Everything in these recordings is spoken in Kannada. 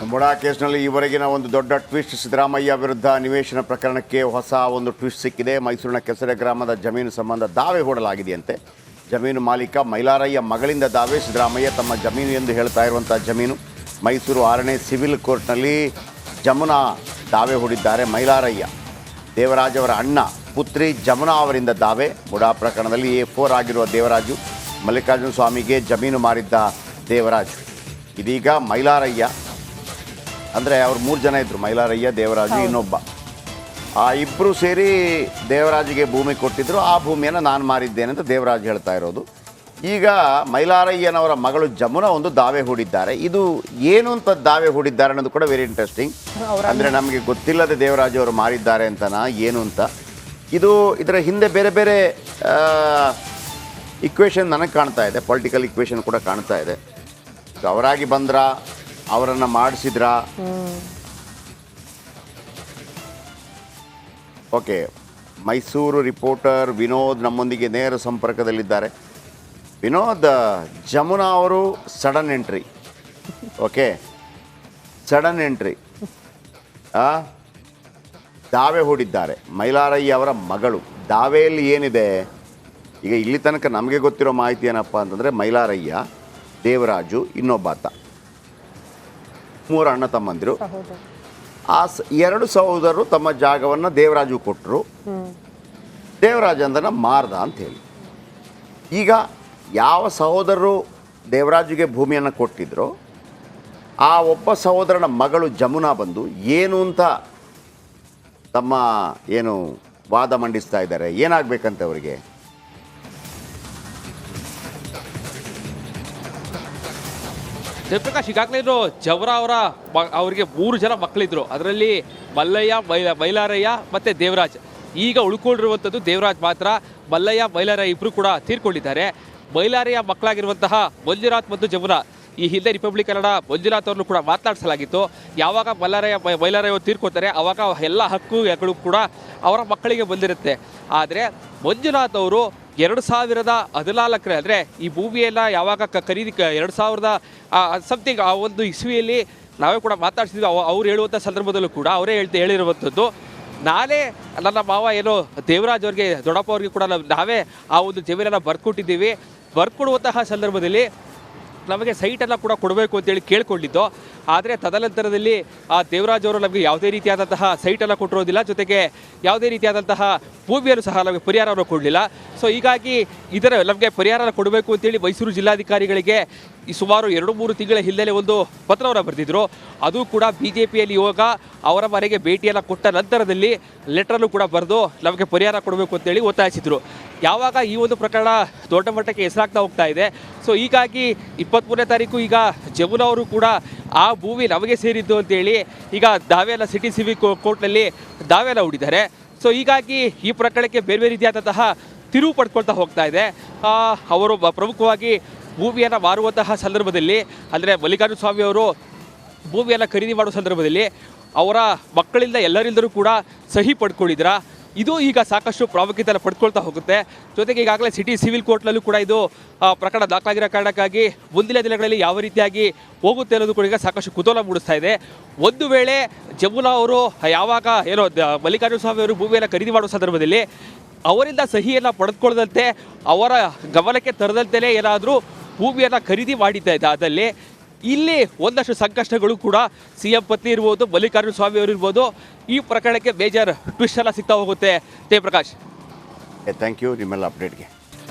ಮೊಡಾ ಕೇಸ್ನಲ್ಲಿ ಈವರೆಗಿನ ಒಂದು ದೊಡ್ಡ ಟ್ವಿಸ್ಟ್ ಸಿದ್ದರಾಮಯ್ಯ ವಿರುದ್ಧ ನಿವೇಶನ ಪ್ರಕರಣಕ್ಕೆ ಹೊಸ ಒಂದು ಟ್ವಿಸ್ಟ್ ಸಿಕ್ಕಿದೆ. ಮೈಸೂರಿನ ಕೆಸರೆ ಗ್ರಾಮದ ಜಮೀನು ಸಂಬಂಧ ದಾವೆ ಹೂಡಲಾಗಿದೆಯಂತೆ. ಜಮೀನು ಮಾಲೀಕ ಮೈಲಾರಯ್ಯ ಮಗಳಿಂದ ದಾವೆ. ಸಿದ್ದರಾಮಯ್ಯ ತಮ್ಮ ಜಮೀನು ಎಂದು ಹೇಳ್ತಾ ಇರುವಂಥ ಜಮೀನು ಮೈಸೂರು 6ನೇ ಸಿವಿಲ್ ಕೋರ್ಟ್ನಲ್ಲಿ ಜಮುನಾ ದಾವೆ ಹೂಡಿದ್ದಾರೆ. ಮೈಲಾರಯ್ಯ ದೇವರಾಜ್ ಅವರ ಅಣ್ಣ ಪುತ್ರಿ ಜಮುನಾ ಅವರಿಂದ ದಾವೆ. ಮೊಡಾ ಪ್ರಕರಣದಲ್ಲಿ A4 ಆಗಿರುವ ದೇವರಾಜು ಮಲ್ಲಿಕಾರ್ಜುನ ಸ್ವಾಮಿಗೆ ಜಮೀನು ಮಾರಿದ್ದ ದೇವರಾಜು. ಇದೀಗ ಮೈಲಾರಯ್ಯ ಅಂದರೆ ಅವ್ರು 3 ಜನ ಇದ್ದರು, ಮೈಲಾರಯ್ಯ, ದೇವರಾಜು, ಇನ್ನೊಬ್ಬ. ಆ ಇಬ್ಬರು ಸೇರಿ ದೇವರಾಜಿಗೆ ಭೂಮಿ ಕೊಟ್ಟಿದ್ದರು. ಆ ಭೂಮಿಯನ್ನು ನಾನು ಮಾರಿದ್ದೇನೆ ಅಂತ ದೇವರಾಜ್ ಹೇಳ್ತಾ ಇರೋದು. ಈಗ ಮೈಲಾರಯ್ಯನವರ ಮಗಳು ಜಮುನಾ ಒಂದು ದಾವೆ ಹೂಡಿದ್ದಾರೆ. ಇದು ಏನು ಅಂತ ದಾವೆ ಹೂಡಿದ್ದಾರೆ ಅನ್ನೋದು ಕೂಡ ವೆರಿ ಇಂಟ್ರೆಸ್ಟಿಂಗ್. ಅಂದರೆ ನಮಗೆ ಗೊತ್ತಿಲ್ಲದೆ ದೇವರಾಜ್ ಅವರು ಮಾರಿದ್ದಾರೆ ಅಂತನಾ ಏನು ಅಂತ. ಇದರ ಹಿಂದೆ ಬೇರೆ ಬೇರೆ ಇಕ್ವೇಷನ್ ನನಗೆ ಕಾಣ್ತಾ ಇದೆ, ಪೊಲಿಟಿಕಲ್ ಇಕ್ವೇಷನ್ ಕೂಡ ಕಾಣ್ತಾ ಇದೆ. ಅವರಾಗಿ ಬಂದ್ರಾ, ಅವರನ್ನು ಮಾಡಿಸಿದ್ರಾ? ಓಕೆ, ಮೈಸೂರು ರಿಪೋರ್ಟರ್ ವಿನೋದ್ ನಮ್ಮೊಂದಿಗೆ ನೇರ ಸಂಪರ್ಕದಲ್ಲಿದ್ದಾರೆ. ವಿನೋದ್, ಜಮುನಾ ಅವರು sudden entry. Okay, sudden entry ದಾವೆ ಹೂಡಿದ್ದಾರೆ. ಮೈಲಾರಯ್ಯ ಅವರ ಮಗಳು ದಾವೆಯಲ್ಲಿ ಏನಿದೆ ಈಗ ಇಲ್ಲಿ ತನಕ ನಮಗೆ ಗೊತ್ತಿರೋ ಮಾಹಿತಿ ಏನಪ್ಪ ಅಂತಂದರೆ ಮೈಲಾರಯ್ಯ, ದೇವರಾಜು, ಇನ್ನೊಬ್ಬಾತ, 3 ಅಣ್ಣ ತಮ್ಮಂದಿರು. ಆ 2 ಸಹೋದರರು ತಮ್ಮ ಜಾಗವನ್ನು ದೇವರಾಜು ಕೊಟ್ಟರು. ದೇವರಾಜ ಅಂದನ ಮಾರ್ದ ಅಂಥೇಳಿ. ಈಗ ಯಾವ ಸಹೋದರರು ದೇವರಾಜುಗೆ ಭೂಮಿಯನ್ನು ಕೊಟ್ಟಿದ್ರು, ಆ ಒಬ್ಬ ಸಹೋದರನ ಮಗಳು ಜಮುನಾ ಬಂದು ಏನು ಅಂತ ತಮ್ಮ ವಾದ ಮಂಡಿಸ್ತಾ ಇದ್ದಾರೆ. ಏನಾಗಬೇಕಂತೆ ಅವರಿಗೆ? ಜಯಪ್ರಕಾಶ್, ಈಗಾಗಲೇ ಜವರ ಅವರಿಗೆ 3 ಜನ ಮಕ್ಕಳಿದ್ರು. ಅದರಲ್ಲಿ ಮಲ್ಲಯ್ಯ, ಮೈಲಾರಯ್ಯ ಮತ್ತು ದೇವರಾಜ್. ಈಗ ಉಳ್ಕೊಂಡಿರುವಂಥದ್ದು ದೇವರಾಜ್ ಮಾತ್ರ. ಮಲ್ಲಯ್ಯ, ಮೈಲಾರಯ್ಯ ಇಬ್ಬರು ಕೂಡ ತೀರ್ಕೊಂಡಿದ್ದಾರೆ. ಮೈಲಾರಯ್ಯ ಮಕ್ಕಳಾಗಿರುವಂತಹ ಮಂಜುನಾಥ್ ಮತ್ತು ಜಮುನಾ, ಈ ಹಿಂದೆ ರಿಪಬ್ಲಿಕ್ ಕನ್ನಡ ಮಂಜುನಾಥ್ ಅವ್ರನ್ನು ಕೂಡ ಮಾತನಾಡಿಸಲಾಗಿತ್ತು. ಯಾವಾಗ ಮೈಲಾರಯ್ಯ ತೀರ್ಕೊತಾರೆ ಆವಾಗ ಎಲ್ಲ ಹಕ್ಕುಗಳು ಕೂಡ ಅವರ ಮಕ್ಕಳಿಗೆ ಬಂದಿರುತ್ತೆ. ಆದರೆ ಮಂಜುನಾಥ್ ಅವರು 2014 ಅಂದರೆ ಈ ಭೂಮಿಯನ್ನು ಯಾವಾಗ ಖರೀದಿ 2000 ಸಮಥಿಂಗ್ ಆ ಒಂದು ಇಸ್ವಿಯಲ್ಲಿ ನಾವೇ ಕೂಡ ಮಾತಾಡ್ಸಿದ್ವಿ. ಅವ್ರು ಹೇಳುವಂಥ ಸಂದರ್ಭದಲ್ಲೂ ಕೂಡ ಅವರೇ ಹೇಳಿರುವಂಥದ್ದು, ನಾನೇ ನನ್ನ ಮಾವ ದೇವರಾಜ್ ಅವ್ರಿಗೆ, ದೊಡ್ಡಪ್ಪ ಅವ್ರಿಗೆ ಕೂಡ ನಾವೇ ಆ ಒಂದು ಜಮೀನನ್ನು ಬರ್ಕೊಟ್ಟಿದ್ದೀವಿ. ಬರ್ಕೊಡುವಂತಹ ಸಂದರ್ಭದಲ್ಲಿ ನಮಗೆ ಸೈಟನ್ನು ಕೂಡ ಕೊಡಬೇಕು ಅಂತೇಳಿ ಕೇಳ್ಕೊಂಡಿದ್ದು. ಆದರೆ ತದನಂತರದಲ್ಲಿ ಆ ದೇವರಾಜ್ ಅವರು ನಮಗೆ ಯಾವುದೇ ರೀತಿಯಾದಂತಹ ಸೈಟನ್ನು ಕೊಟ್ಟಿರೋದಿಲ್ಲ, ಜೊತೆಗೆ ಯಾವುದೇ ರೀತಿಯಾದಂತಹ ಭೂಮಿಯನ್ನು ಸಹ ನಮಗೆ ಪರಿಹಾರವನ್ನು ಕೊಡಲಿಲ್ಲ. ಸೊ ಹೀಗಾಗಿ ನಮಗೆ ಪರಿಹಾರ ಕೊಡಬೇಕು ಅಂತೇಳಿ ಮೈಸೂರು ಜಿಲ್ಲಾಧಿಕಾರಿಗಳಿಗೆ ಈ ಸುಮಾರು 2-3 ತಿಂಗಳ ಹಿಂದೆ ಒಂದು ಪತ್ರವನ್ನು ಬರೆದಿದ್ರು. ಅದು ಕೂಡ BJPಯಲ್ಲಿ ಯೋಗ ಅವರ ಮನೆಗೆ ಭೇಟಿಯನ್ನು ಕೊಟ್ಟ ನಂತರದಲ್ಲಿ ಲೆಟ್ರನ್ನು ಕೂಡ ಬರೆದು ನಮಗೆ ಪರಿಹಾರ ಕೊಡಬೇಕು ಅಂತೇಳಿ ಒತ್ತಾಯಿಸಿದರು. ಯಾವಾಗ ಈ ಒಂದು ಪ್ರಕರಣ ದೊಡ್ಡ ಮಟ್ಟಕ್ಕೆ ಹೆಸರಾಗ್ತಾ ಹೋಗ್ತಾ ಇದೆ. ಸೊ ಹೀಗಾಗಿ 23ನೇ ತಾರೀಕು ಈಗ ಜಮುನಾ ಅವರು ಕೂಡ ಆ ಭೂಮಿ ನಮಗೆ ಸೇರಿದ್ದು ಅಂತೇಳಿ ಈಗ ದಾವೆಯನ್ನು ಸಿಟಿ ಸಿವಿಲ್ ಕೋರ್ಟ್ನಲ್ಲಿ ದಾವೆಯನ್ನು ಹೂಡಿದ್ದಾರೆ. ಸೊ ಹೀಗಾಗಿ ಈ ಪ್ರಕರಣಕ್ಕೆ ಬೇರೆ ಬೇರೆ ರೀತಿಯಾದಂತಹ ತಿರುವು ಪಡ್ಕೊಳ್ತಾ ಹೋಗ್ತಾ ಇದೆ. ಅವರು ಪ್ರಮುಖವಾಗಿ ಭೂಮಿಯನ್ನು ಮಾರುವಂತಹ ಸಂದರ್ಭದಲ್ಲಿ, ಅಂದರೆ ಮಲ್ಲಿಕಾರ್ಜುನ ಸ್ವಾಮಿ ಅವರು ಭೂಮಿಯನ್ನು ಖರೀದಿ ಮಾಡುವ ಸಂದರ್ಭದಲ್ಲಿ ಅವರ ಮಕ್ಕಳಿಂದ ಎಲ್ಲರಿಂದಲೂ ಕೂಡ ಸಹಿ ಪಡ್ಕೊಂಡಿದ್ರ. ಇದು ಈಗ ಸಾಕಷ್ಟು ಪ್ರಾಮುಖ್ಯತೆಯನ್ನು ಪಡ್ಕೊಳ್ತಾ ಹೋಗುತ್ತೆ. ಜೊತೆಗೆ ಈಗಾಗಲೇ ಸಿಟಿ ಸಿವಿಲ್ ಕೋರ್ಟ್ನಲ್ಲೂ ಕೂಡ ಇದು ಪ್ರಕರಣ ದಾಖಲಾಗಿರೋ ಕಾರಣಕ್ಕಾಗಿ ಮುಂದಿನ ದಿನಗಳಲ್ಲಿ ಯಾವ ರೀತಿಯಾಗಿ ಹೋಗುತ್ತೆ ಅನ್ನೋದು ಕೂಡ ಈಗ ಸಾಕಷ್ಟು ಕುತೂಹಲ ಮೂಡಿಸ್ತಾ ಇದೆ. ಒಂದು ವೇಳೆ ಜಮುನಾ ಅವರು ಯಾವಾಗ ಮಲ್ಲಿಕಾರ್ಜುನ ಸ್ವಾಮಿ ಅವರು ಭೂಮಿಯನ್ನು ಖರೀದಿ ಮಾಡುವ ಸಂದರ್ಭದಲ್ಲಿ ಅವರಿಂದ ಸಹಿಯನ್ನು ಪಡೆದುಕೊಳ್ಳದಂತೆ, ಅವರ ಗಮನಕ್ಕೆ ತರದಂತೆಯೇ ಏನಾದರೂ ಭೂಮಿಯನ್ನು ಖರೀದಿ ಮಾಡಿದ್ದ ಅದಲ್ಲಿ ಇಲ್ಲಿ ಒಂದಷ್ಟು ಸಂಕಷ್ಟಗಳು ಕೂಡ CM ಪತ್ನಿ ಇರ್ಬೋದು, ಮಲ್ಲಿಕಾರ್ಜುನ ಸ್ವಾಮಿ ಅವರು ಇರ್ಬೋದು, ಈ ಪ್ರಕರಣಕ್ಕೆ ಮೇಜರ್ ಟ್ವಿಸ್ಟ್ ಎಲ್ಲ ಸಿಗ್ತಾ ಹೋಗುತ್ತೆ. ಜಯಪ್ರಕಾಶ್, ಥ್ಯಾಂಕ್ ಯು ನಿಮ್ಮೆಲ್ಲ ಅಪ್ಡೇಟ್ಗೆ.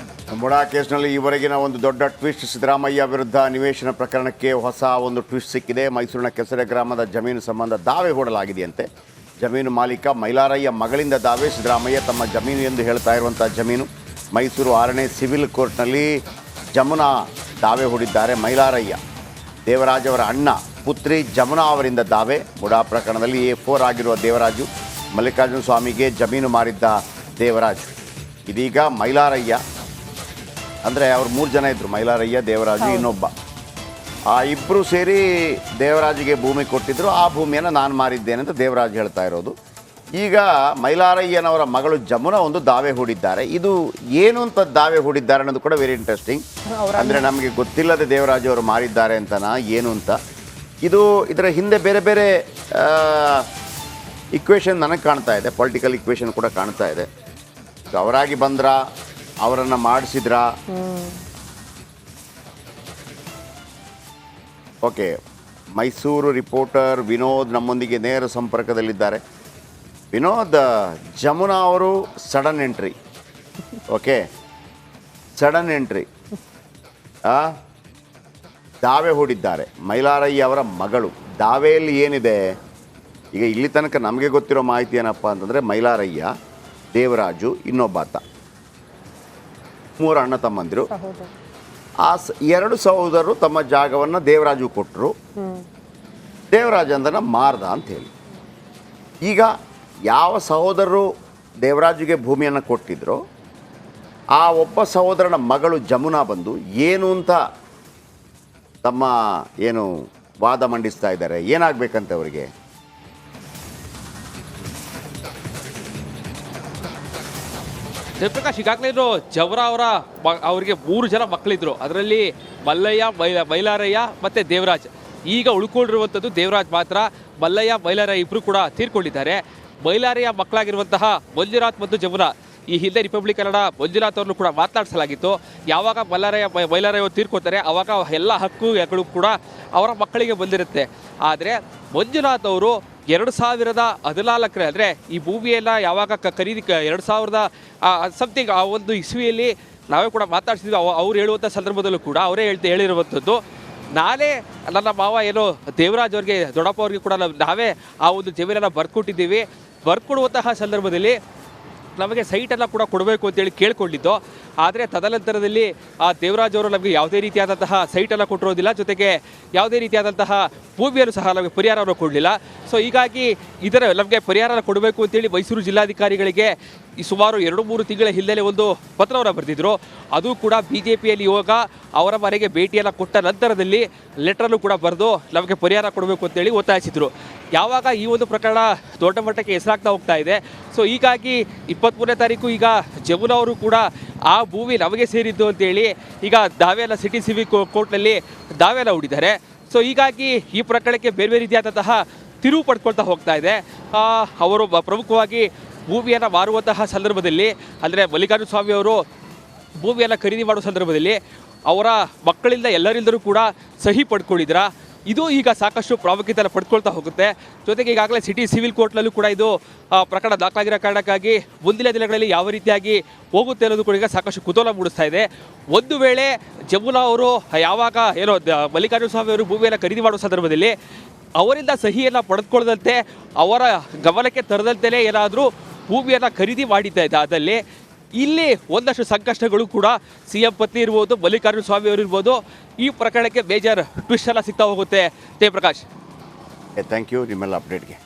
ಮೊಡಾ ಕೇಸ್ನಲ್ಲಿ ಈವರೆಗಿನ ಒಂದು ದೊಡ್ಡ ಟ್ವಿಸ್ಟ್ ಸಿದ್ದರಾಮಯ್ಯ ವಿರುದ್ಧ ನಿವೇಶನ ಪ್ರಕರಣಕ್ಕೆ ಹೊಸ ಒಂದು ಟ್ವಿಸ್ಟ್ ಸಿಕ್ಕಿದೆ. ಮೈಸೂರಿನ ಕೆಸರೆ ಗ್ರಾಮದ ಜಮೀನು ಸಂಬಂಧ ದಾವೆ ಹೂಡಲಾಗಿದೆಯಂತೆ. ಜಮೀನು ಮಾಲೀಕ ಮೈಲಾರಯ್ಯ ಮಗಳಿಂದ ದಾವೆ. ಸಿದ್ದರಾಮಯ್ಯ ತಮ್ಮ ಜಮೀನು ಎಂದು ಹೇಳ್ತಾ ಇರುವಂಥ ಜಮೀನು ಮೈಸೂರು 6ನೇ ಸಿವಿಲ್ ಕೋರ್ಟ್ನಲ್ಲಿ ಜಮುನಾ ದಾವೆ ಹೂಡಿದ್ದಾರೆ. ಮೈಲಾರಯ್ಯ ದೇವರಾಜ್ ಅವರ ಅಣ್ಣ ಪುತ್ರಿ ಜಮುನಾ ಅವರಿಂದ ದಾವೆ. ಮೊಡಾ ಪ್ರಕರಣದಲ್ಲಿ A4 ಆಗಿರುವ ದೇವರಾಜು ಮಲ್ಲಿಕಾರ್ಜುನ ಸ್ವಾಮಿಗೆ ಜಮೀನು ಮಾರಿದ್ದ ದೇವರಾಜು. ಇದೀಗ ಮೈಲಾರಯ್ಯ ಅಂದರೆ ಅವ್ರು 3 ಜನ ಇದ್ದರು, ಮೈಲಾರಯ್ಯ, ದೇವರಾಜು, ಇನ್ನೊಬ್ಬ. ಆ ಇಬ್ಬರು ಸೇರಿ ದೇವರಾಜಿಗೆ ಭೂಮಿ ಕೊಟ್ಟಿದ್ದರು. ಆ ಭೂಮಿಯನ್ನು ನಾನು ಮಾರಿದ್ದೇನೆ ಅಂತ ದೇವರಾಜ್ ಹೇಳ್ತಾ ಇರೋದು. ಈಗ ಮೈಲಾರಯ್ಯನವರ ಮಗಳು ಜಮುನಾ ಒಂದು ದಾವೆ ಹೂಡಿದ್ದಾರೆ. ಇದು ಏನು ಅಂತ ದಾವೆ ಹೂಡಿದ್ದಾರೆ ಅನ್ನೋದು ಕೂಡ ವೆರಿ ಇಂಟ್ರೆಸ್ಟಿಂಗ್. ಅಂದರೆ ನಮಗೆ ಗೊತ್ತಿಲ್ಲದೆ ದೇವರಾಜ್ ಅವರು ಮಾರಿದ್ದಾರೆ ಅಂತನಾ ಏನು ಅಂತ. ಇದರ ಹಿಂದೆ ಬೇರೆ ಬೇರೆ ಇಕ್ವೇಷನ್ ನನಗೆ ಕಾಣ್ತಾ ಇದೆ, ಪೊಲಿಟಿಕಲ್ ಇಕ್ವೇಷನ್ ಕೂಡ ಕಾಣ್ತಾ ಇದೆ. ಅವರಾಗಿ ಬಂದ್ರಾ, ಅವರನ್ನು ಮಾಡಿಸಿದ್ರಾ? ಓಕೆ, ಮೈಸೂರು ರಿಪೋರ್ಟರ್ ವಿನೋದ್ ನಮ್ಮೊಂದಿಗೆ ನೇರ ಸಂಪರ್ಕದಲ್ಲಿದ್ದಾರೆ. ವಿನೋದ್, ಜಮುನಾ ಅವರು sudden entry. Okay, sudden entry. ದಾವೆ ಹೂಡಿದ್ದಾರೆ. ಮೈಲಾರಯ್ಯ ಅವರ ಮಗಳು. ದಾವೆಯಲ್ಲಿ ಏನಿದೆ ಈಗ ಇಲ್ಲಿ ತನಕ ನಮಗೆ ಗೊತ್ತಿರೋ ಮಾಹಿತಿ ಏನಪ್ಪ ಅಂತಂದರೆ, ಮೈಲಾರಯ್ಯ, ದೇವರಾಜು, ಇನ್ನೊಬ್ಬಾತ, 3 ಅಣ್ಣ ತಮ್ಮಂದಿರು. ಆ 2 ಸಹೋದರರು ತಮ್ಮ ಜಾಗವನ್ನು ದೇವರಾಜು ಕೊಟ್ಟರು. ದೇವರಾಜ ಅಂದನ ಮಾರ್ದ ಅಂಥೇಳಿ. ಈಗ ಯಾವ ಸಹೋದರರು ದೇವರಾಜುಗೆ ಭೂಮಿಯನ್ನು ಕೊಟ್ಟಿದ್ರು, ಆ ಒಬ್ಬ ಸಹೋದರನ ಮಗಳು ಜಮುನಾ ಬಂದು ಏನು ಅಂತ ತಮ್ಮ ಏನು ವಾದ ಮಂಡಿಸ್ತಾ ಇದ್ದಾರೆ. ಏನಾಗಬೇಕಂತೆ ಅವರಿಗೆ? ಜಯಪ್ರಕಾಶ್, ಈಗಾಗಲೇ ಜವರ ಅವರಿಗೆ 3 ಜನ ಮಕ್ಕಳಿದ್ರು. ಅದರಲ್ಲಿ ಮಲ್ಲಯ್ಯ, ಮೈಲಾರಯ್ಯ ಮತ್ತು ದೇವರಾಜ್. ಈಗ ಉಳ್ಕೊಂಡಿರುವಂಥದ್ದು ದೇವರಾಜ್ ಮಾತ್ರ. ಮಲ್ಲಯ್ಯ, ಮೈಲಾರಯ್ಯ ಇಬ್ಬರು ಕೂಡ ತೀರ್ಕೊಂಡಿದ್ದಾರೆ. ಮೈಲಾರಯ್ಯ ಮಕ್ಕಳಾಗಿರುವಂತಹ ಮಂಜುನಾಥ್ ಮತ್ತು ಜಮುನಾ, ಈ ಹಿಂದೆ ರಿಪಬ್ಲಿಕ್ ಕನ್ನಡ ಮಂಜುನಾಥ್ ಅವ್ರನ್ನು ಕೂಡ ಮಾತನಾಡಿಸಲಾಗಿತ್ತು. ಯಾವಾಗ ಮೈಲಾರಯ್ಯ ತೀರ್ಕೊತಾರೆ ಆವಾಗ ಎಲ್ಲ ಹಕ್ಕುಗಳು ಕೂಡ ಅವರ ಮಕ್ಕಳಿಗೆ ಬಂದಿರುತ್ತೆ. ಆದರೆ ಮಂಜುನಾಥ್ ಅವರು 2014 ಅಂದರೆ ಈ ಭೂಮಿಯನ್ನು ಯಾವಾಗ ಖರೀದಿ 2000 ಸಮಥಿಂಗ್ ಆ ಒಂದು ಇಸ್ವಿಯಲ್ಲಿ ನಾವೇ ಕೂಡ ಮಾತಾಡ್ಸಿದ್ವಿ. ಅವ್ರು ಹೇಳುವಂಥ ಸಂದರ್ಭದಲ್ಲೂ ಕೂಡ ಅವರೇ ಹೇಳಿರುವಂಥದ್ದು, ನಾನೇ ನನ್ನ ಮಾವ ಏನೋ ದೇವರಾಜ್ ಅವ್ರಿಗೆ, ದೊಡ್ಡಪ್ಪ ಅವ್ರಿಗೆ ಕೂಡ ನಾವೇ ಆ ಒಂದು ಜಮೀನನ್ನು ಬರ್ಕೊಟ್ಟಿದ್ದೀವಿ. ಬರ್ಕೊಡುವಂತಹ ಸಂದರ್ಭದಲ್ಲಿ ನಮಗೆ ಸೈಟನ್ನು ಕೂಡ ಕೊಡಬೇಕು ಅಂತೇಳಿ ಕೇಳ್ಕೊಂಡಿದ್ದು. ಆದರೆ ತದನಂತರದಲ್ಲಿ ಆ ದೇವರಾಜ್ ಅವರು ನಮಗೆ ಯಾವುದೇ ರೀತಿಯಾದಂತಹ ಸೈಟನ್ನು ಕೊಟ್ಟಿರೋದಿಲ್ಲ, ಜೊತೆಗೆ ಯಾವುದೇ ರೀತಿಯಾದಂತಹ ಭೂಮಿಯನ್ನು ಸಹ ನಮಗೆ ಪರಿಹಾರವನ್ನು ಕೊಡಲಿಲ್ಲ. ಸೊ ಹೀಗಾಗಿ ನಮಗೆ ಪರಿಹಾರ ಕೊಡಬೇಕು ಅಂತೇಳಿ ಮೈಸೂರು ಜಿಲ್ಲಾಧಿಕಾರಿಗಳಿಗೆ ಈ ಸುಮಾರು 2-3 ತಿಂಗಳ ಹಿಂದೆ ಒಂದು ಪತ್ರವನ್ನು ಬರೆದಿದ್ರು. ಅದು ಕೂಡ BJPಯಲ್ಲಿ ಇವಾಗ ಅವರ ಮನೆಗೆ ಭೇಟಿಯನ್ನು ಕೊಟ್ಟ ನಂತರದಲ್ಲಿ ಲೆಟ್ರನ್ನು ಕೂಡ ಬರೆದು ನಮಗೆ ಪರಿಹಾರ ಕೊಡಬೇಕು ಅಂತೇಳಿ ಒತ್ತಾಯಿಸಿದರು. ಯಾವಾಗ ಈ ಒಂದು ಪ್ರಕರಣ ದೊಡ್ಡ ಮಟ್ಟಕ್ಕೆ ಹೆಸರಾಗ್ತಾ ಹೋಗ್ತಾ ಇದೆ. ಸೊ ಹೀಗಾಗಿ 23ನೇ ತಾರೀಕು ಈಗ ಜಮುನಾ ಅವರು ಕೂಡ ಆ ಭೂಮಿ ನಮಗೆ ಸೇರಿದ್ದು ಅಂತೇಳಿ ಈಗ ದಾವೆಯನ್ನು ಸಿಟಿ ಸಿವಿಲ್ ಕೋರ್ಟ್ನಲ್ಲಿ ದಾವೆಯನ್ನು ಹೂಡಿದ್ದಾರೆ. ಸೊ ಹೀಗಾಗಿ ಈ ಪ್ರಕರಣಕ್ಕೆ ಬೇರೆ ಬೇರೆ ರೀತಿಯಾದಂತಹ ತಿರುವು ಪಡ್ಕೊಳ್ತಾ ಹೋಗ್ತಾ ಇದೆ. ಅವರು ಪ್ರಮುಖವಾಗಿ ಭೂಮಿಯನ್ನು ಮಾರುವಂತಹ ಸಂದರ್ಭದಲ್ಲಿ, ಅಂದರೆ ಮಲ್ಲಿಕಾರ್ಜುನ ಸ್ವಾಮಿ ಅವರು ಭೂಮಿಯನ್ನು ಖರೀದಿ ಮಾಡುವ ಸಂದರ್ಭದಲ್ಲಿ ಅವರ ಮಕ್ಕಳಿಂದ ಎಲ್ಲರಿಂದಲೂ ಕೂಡ ಸಹಿ ಪಡ್ಕೊಂಡಿದ್ರ. ಇದು ಈಗ ಸಾಕಷ್ಟು ಪ್ರಾಮುಖ್ಯತೆಯನ್ನು ಪಡ್ಕೊಳ್ತಾ ಹೋಗುತ್ತೆ. ಜೊತೆಗೆ ಈಗಾಗಲೇ ಸಿಟಿ ಸಿವಿಲ್ ಕೋರ್ಟ್ನಲ್ಲೂ ಕೂಡ ಇದು ಪ್ರಕರಣ ದಾಖಲಾಗಿರೋ ಕಾರಣಕ್ಕಾಗಿ ಮುಂದಿನ ದಿನಗಳಲ್ಲಿ ಯಾವ ರೀತಿಯಾಗಿ ಹೋಗುತ್ತೆ ಅನ್ನೋದು ಕೂಡ ಈಗ ಸಾಕಷ್ಟು ಕುತೂಹಲ ಮೂಡಿಸ್ತಾ ಇದೆ. ಒಂದು ವೇಳೆ ಜಮುನಾ ಅವರು ಯಾವಾಗ ಏನೋ ಮಲ್ಲಿಕಾರ್ಜುನ ಸ್ವಾಮಿ ಅವರು ಭೂಮಿಯನ್ನು ಖರೀದಿ ಮಾಡುವ ಸಂದರ್ಭದಲ್ಲಿ ಅವರಿಂದ ಸಹಿಯನ್ನು ಪಡೆದುಕೊಳ್ಳದಂತೆ, ಅವರ ಗಮನಕ್ಕೆ ತರದಂತೆಯೇ ಏನಾದರೂ ಭೂಮಿಯನ್ನು ಖರೀದಿ ಮಾಡಿದ್ದ ಅದಲ್ಲಿ ಇಲ್ಲಿ ಒಂದಷ್ಟು ಸಂಕಷ್ಟಗಳು ಕೂಡ CM ಪತ್ನಿ ಇರ್ಬೋದು, ಮಲ್ಲಿಕಾರ್ಜುನ ಸ್ವಾಮಿ ಅವರು ಇರ್ಬೋದು, ಈ ಪ್ರಕರಣಕ್ಕೆ ಮೇಜರ್ ಟ್ವಿಸ್ಟ್ ಎಲ್ಲ ಸಿಗ್ತಾ ಹೋಗುತ್ತೆ. ಜಯಪ್ರಕಾಶ್, ಥ್ಯಾಂಕ್ ಯು ನಿಮ್ಮೆಲ್ಲ ಅಪ್ಡೇಟ್ಗೆ.